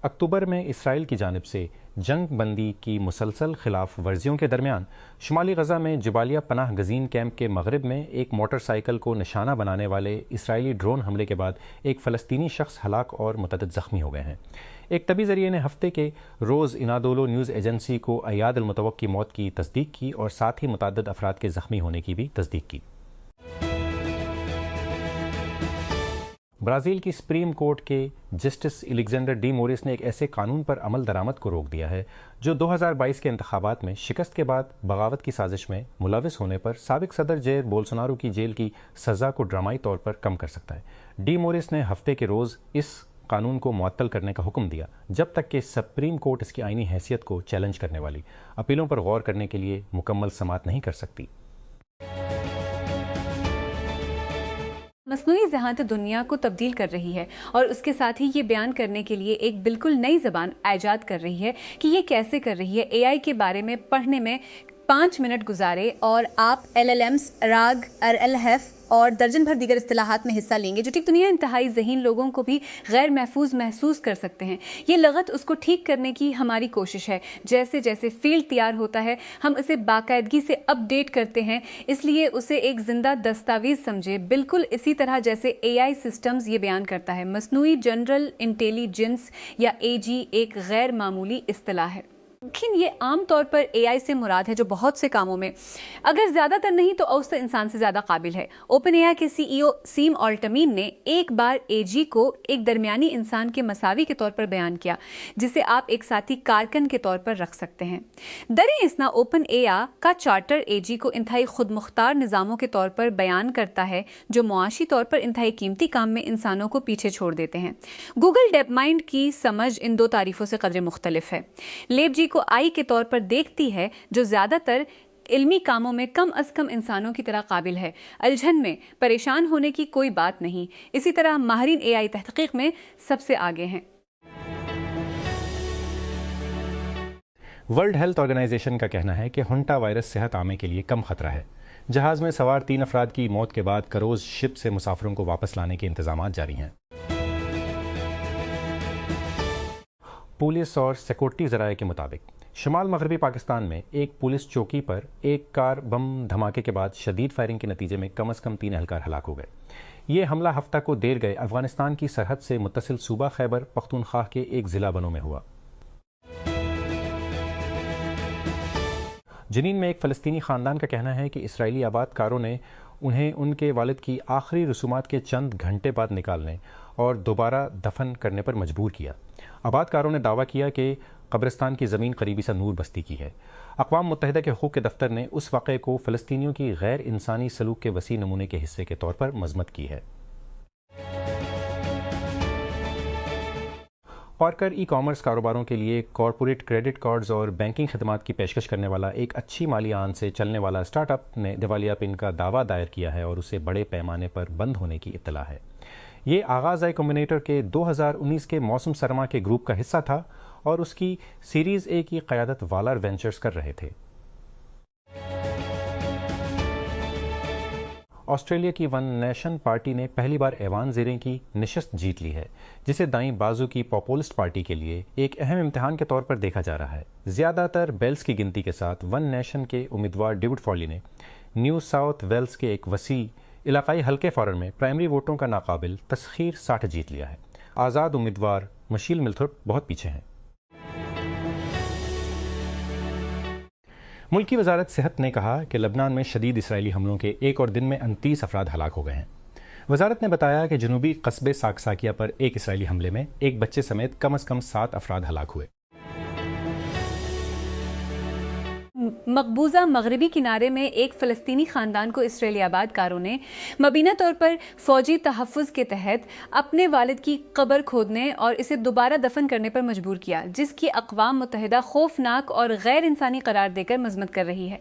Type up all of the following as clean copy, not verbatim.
اکتوبر میں اسرائیل کی جانب سے جنگ بندی کی مسلسل خلاف ورزیوں کے درمیان شمالی غزہ میں جبالیہ پناہ گزین کیمپ کے مغرب میں ایک موٹر سائیکل کو نشانہ بنانے والے اسرائیلی ڈرون حملے کے بعد ایک فلسطینی شخص ہلاک اور متعدد زخمی ہو گئے ہیں۔ ایک طبی ذریعے نے ہفتے کے روز انادولو نیوز ایجنسی کو ایاد المتوقع موت کی تصدیق کی اور ساتھ ہی متعدد افراد کے زخمی ہونے کی بھی تصدیق کی۔ برازیل کی سپریم کورٹ کے جسٹس الیگزینڈر ڈی موریس نے ایک ایسے قانون پر عمل درآمد کو روک دیا ہے جو 2022 کے انتخابات میں شکست کے بعد بغاوت کی سازش میں ملوث ہونے پر سابق صدر جیر بولسونارو کی جیل کی سزا کو ڈرامائی طور پر کم کر سکتا ہے۔ ڈی موریس نے ہفتے کے روز اس قانون کو معطل کرنے کا حکم دیا جب تک کہ سپریم کورٹ اس کی آئینی حیثیت کو چیلنج کرنے والی اپیلوں پر غور کرنے کے لیے مکمل سماعت نہیں کر سکتی۔ مصنوعی ذہانت دنیا کو تبدیل کر رہی ہے اور اس کے ساتھ ہی یہ بیان کرنے کے لیے ایک بالکل نئی زبان ایجاد کر رہی ہے کہ یہ کیسے کر رہی ہے۔ اے آئی کے بارے میں پڑھنے میں 5 منٹ گزارے اور آپ LLMs، راگ، RLHF اور درجن بھر دیگر اصطلاحات میں حصہ لیں گے جو ٹھیک دنیا انتہائی ذہین لوگوں کو بھی غیر محفوظ محسوس کر سکتے ہیں۔ یہ لغت اس کو ٹھیک کرنے کی ہماری کوشش ہے۔ جیسے جیسے فیلڈ تیار ہوتا ہے ہم اسے باقاعدگی سے اپ ڈیٹ کرتے ہیں، اس لیے اسے ایک زندہ دستاویز سمجھے، بالکل اسی طرح جیسے AI سسٹمز یہ بیان کرتا ہے۔ مصنوعی جنرل انٹیلیجنس یا AG ایک غیر معمولی اصطلاح ہے، لیکن یہ عام طور پر AI سے مراد ہے جو بہت سے کاموں میں اگر زیادہ تر نہیں تو اوسط انسان سے زیادہ قابل ہے۔ اوپن AI کے CEO سیم آلٹمین نے ایک بار AG کو ایک درمیانی انسان کے مساوی کے طور پر بیان کیا جسے آپ ایک ساتھی کارکن کے طور پر رکھ سکتے ہیں۔ دریں اثنا اوپن AI کا چارٹر AG کو انتہائی خود مختار نظاموں کے طور پر بیان کرتا ہے جو معاشی طور پر انتہائی قیمتی کام میں انسانوں کو پیچھے چھوڑ دیتے ہیں۔ گوگل ڈیپ مائنڈ کی سمجھ ان دو تعریفوں سے قدرے مختلف ہے۔ لیب جی کو آئی کے طور پر دیکھتی ہے جو زیادہ تر علمی کاموں میں کم از کم انسانوں کی طرح قابل ہے۔ الجھن میں پریشان ہونے کی کوئی بات نہیں، اسی طرح ماہرین AI تحقیق میں سب سے آگے ہیں۔ ورلڈ ہیلتھ آرگنائزیشن کا کہنا ہے کہ ہنٹا وائرس صحت عامہ کے لیے کم خطرہ ہے۔ جہاز میں سوار 3 افراد کی موت کے بعد کروز شپ سے مسافروں کو واپس لانے کے انتظامات جاری ہیں۔ پولیس اور سیکورٹی ذرائع کے مطابق شمال مغربی پاکستان میں ایک پولیس چوکی پر ایک کار بم دھماکے کے بعد شدید فائرنگ کے نتیجے میں کم از کم 3 اہلکار ہلاک ہو گئے۔ یہ حملہ ہفتہ کو دیر گئے افغانستان کی سرحد سے متصل صوبہ خیبر پختونخوا کے ایک ضلع بنوں میں ہوا۔ جنین میں ایک فلسطینی خاندان کا کہنا ہے کہ اسرائیلی آباد کاروں نے انہیں ان کے والد کی آخری رسومات کے چند گھنٹے بعد نکالنے اور دوبارہ دفن کرنے پر مجبور کیا۔ آباد کاروں نے دعویٰ کیا کہ قبرستان کی زمین قریبی سا نور بستی کی ہے۔ اقوام متحدہ کے حقوق کے دفتر نے اس واقعے کو فلسطینیوں کی غیر انسانی سلوک کے وسیع نمونے کے حصے کے طور پر مذمت کی ہے۔ قارکر ای کامرس کاروباروں کے لیے کارپوریٹ کریڈٹ کارڈز اور بینکنگ خدمات کی پیشکش کرنے والا ایک اچھی مالی آن سے چلنے والا اسٹارٹ اپ نے دیوالیاپن کا دعویٰ دائر کیا ہے اور اسے بڑے پیمانے پر بند ہونے کی اطلاع ہے۔ یہ آغاز آئی کمبینیٹر کے 2019 کے موسم سرما کے گروپ کا حصہ تھا اور اس کی سیریز اے کی قیادت والر وینچرز کر رہے تھے۔ آسٹریلیا کی ون نیشن پارٹی نے پہلی بار ایوان زیریں کی نشست جیت لی ہے جسے دائیں بازو کی پاپولسٹ پارٹی کے لیے ایک اہم امتحان کے طور پر دیکھا جا رہا ہے۔ زیادہ تر بیلز کی گنتی کے ساتھ ون نیشن کے امیدوار ڈیوڈ فارلی نے نیو ساؤتھ ویلز کے ایک وسیع علاقائی حلقے فورن میں پرائمری ووٹوں کا ناقابل تسخیر 60 جیت لیا ہے۔ آزاد امیدوار مشیل ملتھرپ بہت پیچھے ہیں۔ ملکی وزارت صحت نے کہا کہ لبنان میں شدید اسرائیلی حملوں کے ایک اور دن میں 29 افراد ہلاک ہو گئے ہیں۔ وزارت نے بتایا کہ جنوبی قصبے ساکساکیہ پر ایک اسرائیلی حملے میں ایک بچے سمیت کم از کم 7 افراد ہلاک ہوئے۔ مقبوضہ مغربی کنارے میں ایک فلسطینی خاندان کو اسرائیلی آباد کاروں نے مبینہ طور پر فوجی تحفظ کے تحت اپنے والد کی قبر کھودنے اور اسے دوبارہ دفن کرنے پر مجبور کیا، جس کی اقوام متحدہ خوفناک اور غیر انسانی قرار دے کر مذمت کر رہی ہے۔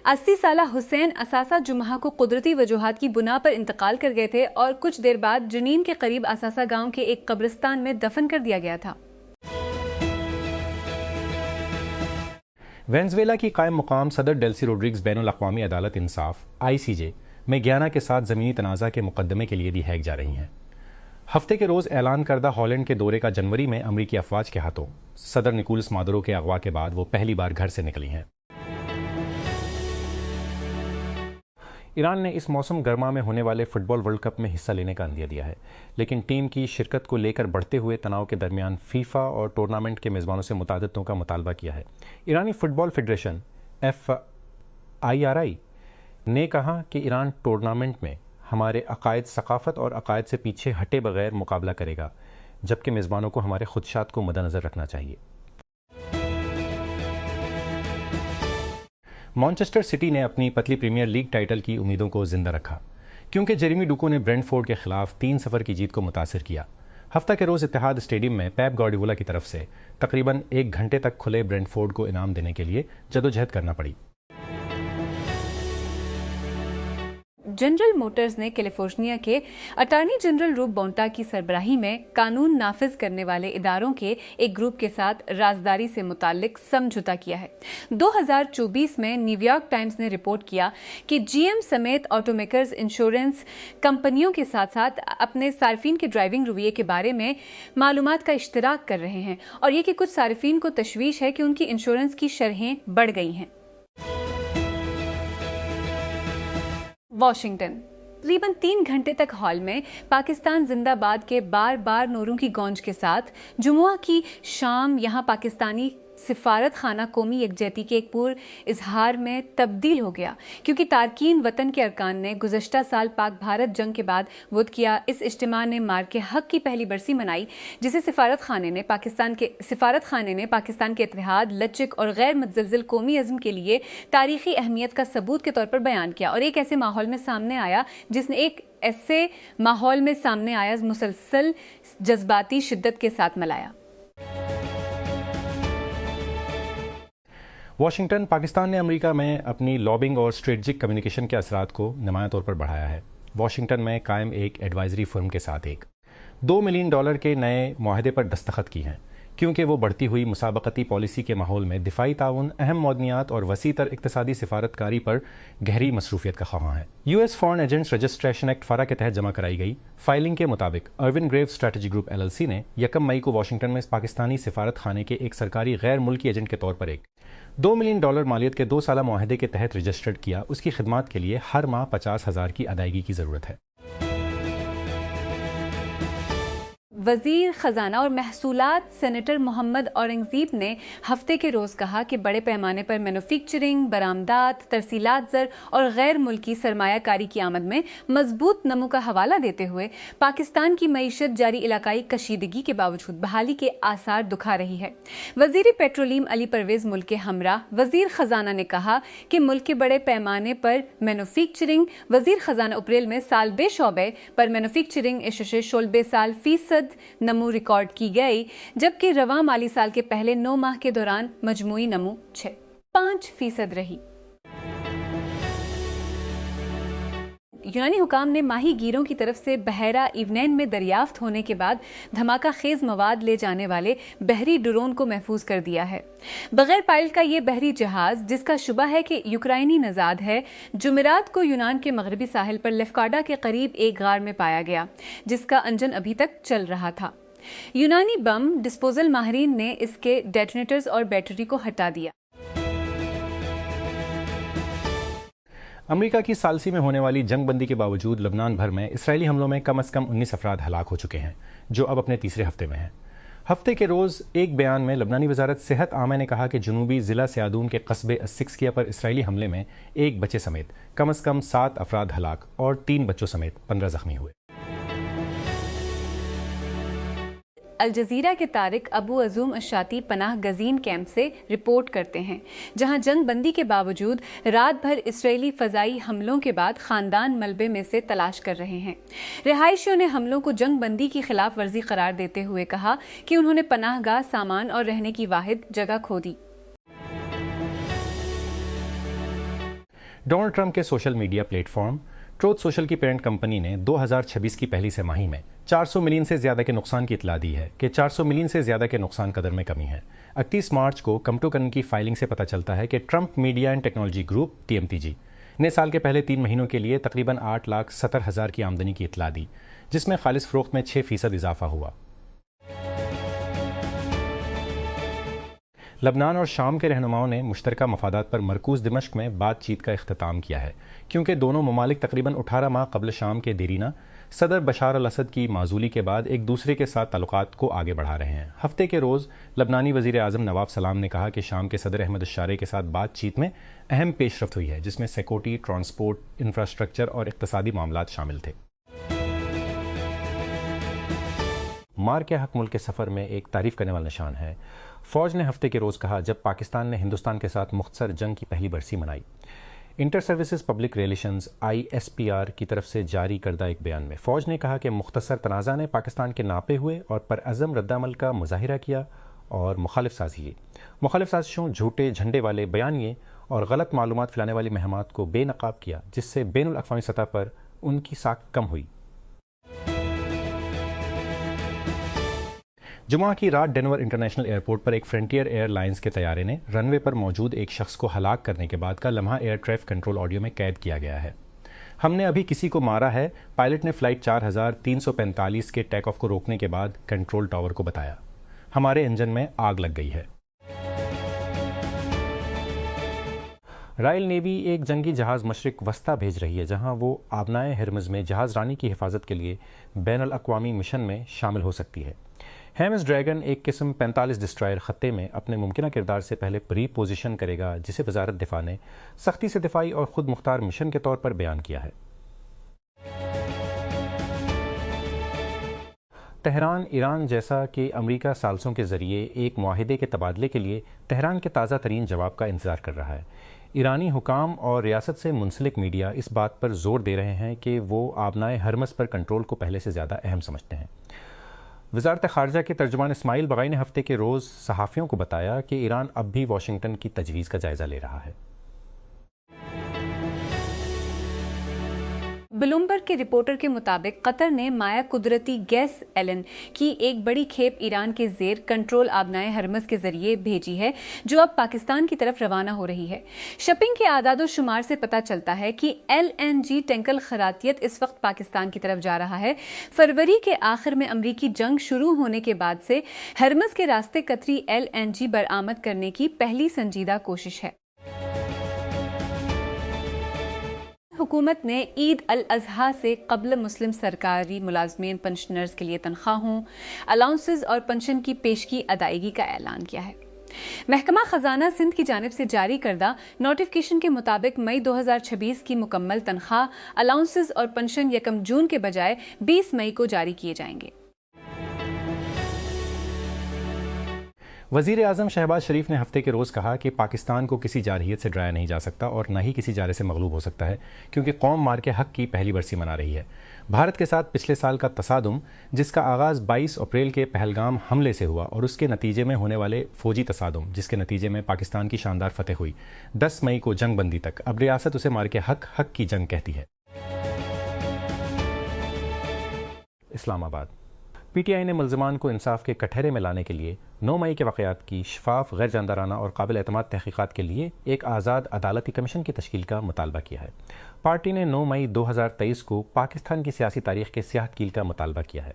80 سالہ حسین اساسا جمعہ کو قدرتی وجوہات کی بنا پر انتقال کر گئے تھے اور کچھ دیر بعد جنین کے قریب اساسا گاؤں کے ایک قبرستان میں دفن کر دیا گیا تھا۔ وینزویلا کی قائم مقام صدر ڈیلسی روڈریگز بین الاقوامی عدالت انصاف ICJ میں گیانا کے ساتھ زمینی تنازع کے مقدمے کے لیے دی ہیگ جا رہی ہیں۔ ہفتے کے روز اعلان کردہ ہالینڈ کے دورے کا جنوری میں امریکی افواج کے ہاتھوں صدر نکولس مادورو کے اغوا کے بعد وہ پہلی بار گھر سے نکلی ہیں۔ ایران نے اس موسم گرما میں ہونے والے فٹ بال ورلڈ کپ میں حصہ لینے کا عندیہ دیا ہے، لیکن ٹیم کی شرکت کو لے کر بڑھتے ہوئے تناؤ کے درمیان فیفا اور ٹورنامنٹ کے میزبانوں سے متعددوں کا مطالبہ کیا ہے۔ ایرانی فٹ بال فیڈریشن FIRI نے کہا کہ ایران ٹورنامنٹ میں ہمارے عقائد، ثقافت اور عقائد سے پیچھے ہٹے بغیر مقابلہ کرے گا، جبکہ میزبانوں کو ہمارے خدشات کو مد نظر رکھنا چاہیے۔ مانچسٹر سٹی نے اپنی پتلی پریمیئر لیگ ٹائٹل کی امیدوں کو زندہ رکھا کیونکہ جیریمی ڈوکو نے برینٹ فورڈ کے خلاف 3-0 کی جیت کو متاثر کیا۔ ہفتہ کے روز اتحاد اسٹیڈیم میں پیپ گارڈیولا کی طرف سے تقریباً 1 گھنٹے تک کھلے برینٹ فورڈ کو انعام دینے کے لیے جدوجہد کرنا پڑی۔ جنرل موٹرز نے کیلیفورنیا کے اٹارنی جنرل روب بونٹا کی سربراہی میں قانون نافذ کرنے والے اداروں کے ایک گروپ کے ساتھ رازداری سے متعلق سمجھوتا کیا ہے۔ 2024 میں نیو یارک ٹائمز نے رپورٹ کیا کہ GM سمیت آٹو میکرز انشورنس کمپنیوں کے ساتھ ساتھ اپنے صارفین کے ڈرائیونگ رویے کے بارے میں معلومات کا اشتراک کر رہے ہیں، اور یہ کہ کچھ صارفین کو تشویش ہے کہ ان کی انشورنس کی شرحیں بڑھ گئی ہیں۔ واشنگٹن تقریباً 3 گھنٹے تک ہال میں پاکستان زندہ باد کے بار بار نعروں کی گونج کے ساتھ جمعہ کی شام یہاں پاکستانی سفارت خانہ قومی یکجہتی کے ایک پور اظہار میں تبدیل ہو گیا، کیونکہ تارکین وطن کے ارکان نے گزشتہ سال پاک بھارت جنگ کے بعد ووٹ کیا۔ اس اجتماع نے مار کے حق کی پہلی برسی منائی، جسے سفارت خانے نے پاکستان کے اتحاد، لچک اور غیر متزلزل قومی عزم کے لیے تاریخی اہمیت کا ثبوت کے طور پر بیان کیا، اور ایک ایسے ماحول میں سامنے آیا مسلسل جذباتی شدت کے ساتھ ملایا۔ واشنگٹن پاکستان نے امریکہ میں اپنی لابنگ اور اسٹریٹجک کمیونیکیشن کے اثرات کو نمایاں طور پر بڑھایا ہے۔ واشنگٹن میں قائم ایک ایڈوائزری فرم کے ساتھ $2 ملین کے نئے معاہدے پر دستخط کی ہیں، کیونکہ وہ بڑھتی ہوئی مسابقتی پالیسی کے ماحول میں دفاعی تعاون، اہم معدنیات اور وسیع تر اقتصادی سفارتکاری پر گہری مصروفیت کا خواہاں ہے۔ US foreign agents registration act FARA کے تحت جمع کرائی گئی فائلنگ کے مطابق ارون گریو اسٹریٹجی گروپ LLC نے 1 مئی کو واشنگٹن میں پاکستانی سفارت خانے کے ایک سرکاری غیر ملکی ایجنٹ کے طور پر $2 ملین مالیت کے 2 سالہ معاہدے کے تحت رجسٹرڈ کیا۔ اس کی خدمات کے لیے ہر ماہ 50,000 کی ادائیگی کی ضرورت ہے۔ وزیر خزانہ اور محصولات سینیٹر محمد اورنگزیب نے ہفتے کے روز کہا کہ بڑے پیمانے پر مینوفیکچرنگ، برآمدات، ترسیلات زر اور غیر ملکی سرمایہ کاری کی آمد میں مضبوط نمو کا حوالہ دیتے ہوئے پاکستان کی معیشت جاری علاقائی کشیدگی کے باوجود بحالی کے آثار دکھا رہی ہے۔ وزیر پیٹرولیم علی پرویز ملک کے ہمراہ وزیر خزانہ نے کہا کہ ملک کے بڑے پیمانے پر مینوفیکچرنگ وزیر خزانہ اپریل میں سال بے شعبے پر مینوفیکچرنگ اششے شعبے سال فیصد نمو ریکارڈ کی گئی، جبکہ رواں مالی سال کے پہلے 9 ماہ کے دوران مجموعی نمو 5% رہی۔ یونانی حکام نے ماہی گیروں کی طرف سے بحیرہ ایونین میں دریافت ہونے کے بعد دھماکہ خیز مواد لے جانے والے بحری ڈرون کو محفوظ کر دیا ہے۔ بغیر پائلٹ کا یہ بحری جہاز، جس کا شبہ ہے کہ یوکرائنی نژاد ہے، جمعرات کو یونان کے مغربی ساحل پر لیفکاڈا کے قریب ایک غار میں پایا گیا، جس کا انجن ابھی تک چل رہا تھا۔ یونانی بم ڈسپوزل ماہرین نے اس کے ڈیٹونیٹرز اور بیٹری کو ہٹا دیا۔ امریکہ کی ثالثی میں ہونے والی جنگ بندی کے باوجود لبنان بھر میں اسرائیلی حملوں میں کم از کم 19 افراد ہلاک ہو چکے ہیں، جو اب اپنے تیسرے ہفتے میں ہیں۔ ہفتے کے روز ایک بیان میں لبنانی وزارت صحت عامہ نے کہا کہ جنوبی ضلع سیادون کے قصبے السکسکیہ پر اسرائیلی حملے میں ایک بچے سمیت کم از کم 7 افراد ہلاک اور 3 بچوں سمیت 15 زخمی ہوئے۔ الجزیرہ کے طارق ابو عزوم الشاطی پناہ گزین کیمپ سے رپورٹ کرتے ہیں، جہاں جنگ بندی کے باوجود رات بھر اسرائیلی فضائی حملوں کے بعد خاندان ملبے میں سے تلاش کر رہے ہیں۔ رہائشیوں نے حملوں کو جنگ بندی کی خلاف ورزی قرار دیتے ہوئے کہا کہ انہوں نے پناہ گاہ، سامان اور رہنے کی واحد جگہ کھو دی۔ ڈونلڈ ٹرمپ کے social media plate form truth social کی پیرنٹ کمپنی نے 2026 کی پہلی سہ ماہی میں 400 ملین سے زیادہ کے نقصان کی اطلاع دی ہے کہ 400 ملین سے زیادہ کے نقصان قدر میں کمی ہے۔ 31 مارچ کو کمٹو کرن کی فائلنگ سے پتہ چلتا ہے کہ Trump media and technology group TMTG نے سال کے پہلے 3 مہینوں کے لیے تقریباً 8,70,000 کی آمدنی کی اطلاع دی، جس میں خالص فروخت میں 6% اضافہ ہوا۔ لبنان اور شام کے رہنماؤں نے مشترکہ مفادات پر مرکوز دمشق میں بات چیت کا اختتام کیا ہے، کیونکہ دونوں ممالک تقریباً 18 ماہ قبل شام کے دیرینہ صدر بشار الاسد کی معزولی کے بعد ایک دوسرے کے ساتھ تعلقات کو آگے بڑھا رہے ہیں۔ ہفتے کے روز لبنانی وزیر اعظم نواف سلام نے کہا کہ شام کے صدر احمد الشارع کے ساتھ بات چیت میں اہم پیش رفت ہوئی ہے، جس میں سیکورٹی، ٹرانسپورٹ، انفراسٹرکچر اور اقتصادی معاملات شامل تھے۔ مار کے حق ملک کے سفر میں ایک تعریف کرنے والا نشان ہے۔ فوج نے ہفتے کے روز کہا جب پاکستان نے ہندوستان کے ساتھ مختصر جنگ کی پہلی برسی منائی۔ Inter Services Public Relations ISPR کی طرف سے جاری کردہ ایک بیان میں فوج نے کہا کہ مختصر تنازع نے پاکستان کے ناپے ہوئے اور پرعزم رد عمل کا مظاہرہ کیا اور مخالف سازشوں، جھوٹے جھنڈے والے بیانیے اور غلط معلومات پھیلانے والی مہمات کو بے نقاب کیا، جس سے بین الاقوامی سطح پر ان کی ساکھ کم ہوئی۔ جمعہ کی رات ڈینور انٹرنیشنل ایئرپورٹ پر ایک فرنٹیئر ایئر لائنز کے طیارے نے رن وے پر موجود ایک شخص کو ہلاک کرنے کے بعد کا لمحہ ایئر ٹریفک کنٹرول آڈیو میں قید کیا گیا ہے۔ ہم نے ابھی کسی کو مارا ہے، پائلٹ نے فلائٹ 4345 کے ٹیک آف کو روکنے کے بعد کنٹرول ٹاور کو بتایا۔ ہمارے انجن میں آگ لگ گئی ہے۔ رائل نیوی ایک جنگی جہاز مشرق وسطیٰ بھیج رہی ہے، جہاں وہ آبنائے ہرمز میں جہاز رانی کی حفاظت کے لیے بین الاقوامی مشن میں شامل ہو سکتی ہے۔ ہیمز ڈریگن ایک قسم 45 ڈسٹرائر خطے میں اپنے ممکنہ کردار سے پہلے پری پوزیشن کرے گا، جسے وزارت دفاع نے سختی سے دفاعی اور خود مختار مشن کے طور پر بیان کیا ہے۔ تہران ایران جیسا کہ امریکہ ثالثوں کے ذریعے ایک معاہدے کے تبادلے کے لیے تہران کے تازہ ترین جواب کا انتظار کر رہا ہے۔ ایرانی حکام اور ریاست سے منسلک میڈیا اس بات پر زور دے رہے ہیں کہ وہ آبنائے ہرمز پر کنٹرول کو پہلے سے زیادہ اہم سمجھتے ہیں۔ وزارت خارجہ کے ترجمان اسماعیل بغائی نے ہفتے کے روز صحافیوں کو بتایا کہ ایران اب بھی واشنگٹن کی تجویز کا جائزہ لے رہا ہے۔ بلومبرگ کے رپورٹر کے مطابق قطر نے مائع قدرتی گیس ایلن کی ایک بڑی کھیپ ایران کے زیر کنٹرول آبنائے ہرمز کے ذریعے بھیجی ہے، جو اب پاکستان کی طرف روانہ ہو رہی ہے۔ شپنگ کے اعداد و شمار سے پتہ چلتا ہے کہ LNG ٹینکر خراطیت اس وقت پاکستان کی طرف جا رہا ہے۔ فروری کے آخر میں امریکی جنگ شروع ہونے کے بعد سے ہرمز کے راستے قطری LNG برآمد کرنے کی پہلی سنجیدہ کوشش ہے۔ حکومت نے عید الاضحیٰ سے قبل مسلم سرکاری ملازمین پنشنرز کے لیے تنخواہوں، الاؤنسز اور پنشن کی پیشگی ادائیگی کا اعلان کیا ہے۔ محکمہ خزانہ سندھ کی جانب سے جاری کردہ نوٹیفکیشن کے مطابق مئی 2026 کی مکمل تنخواہ، الاؤنسز اور پنشن 1 جون کے بجائے 20 مئی کو جاری کیے جائیں گے۔ وزیر اعظم شہباز شریف نے ہفتے کے روز کہا کہ پاکستان کو کسی جارحیت سے ڈرایا نہیں جا سکتا اور نہ ہی کسی جارے سے مغلوب ہو سکتا ہے، کیونکہ قوم مار کے حق کی پہلی برسی منا رہی ہے۔ بھارت کے ساتھ پچھلے سال کا تصادم، جس کا آغاز 22 اپریل کے پہلگام حملے سے ہوا، اور اس کے نتیجے میں ہونے والے فوجی تصادم، جس کے نتیجے میں پاکستان کی شاندار فتح ہوئی 10 مئی کو جنگ بندی تک، اب ریاست اسے مار کے حق کی جنگ کہتی ہے۔ اسلام آباد۔ PTI نے ملزمان کو انصاف کے کٹہرے میں لانے کے لیے 9 مئی کے واقعات کی شفاف، غیر جانبدارانہ اور قابل اعتماد تحقیقات کے لیے ایک آزاد عدالتی کمیشن کی تشکیل کا مطالبہ کیا ہے۔ پارٹی نے 9 مئی 2023 کو پاکستان کی سیاسی تاریخ کے سیاہ کیل کا مطالبہ کیا ہے۔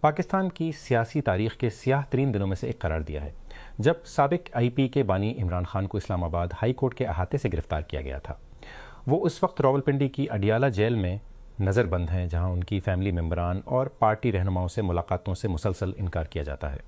پاکستان کی سیاسی تاریخ کے سیاہ ترین دنوں میں سے ایک قرار دیا ہے، جب سابق IP کے بانی عمران خان کو اسلام آباد ہائی کورٹ کے احاطے سے گرفتار کیا گیا تھا۔ وہ اس وقت راولپنڈی کی اڈیالہ جیل میں نظر بند ہیں، جہاں ان کی فیملی ممبران اور پارٹی رہنماؤں سے ملاقاتوں سے مسلسل انکار کیا جاتا ہے۔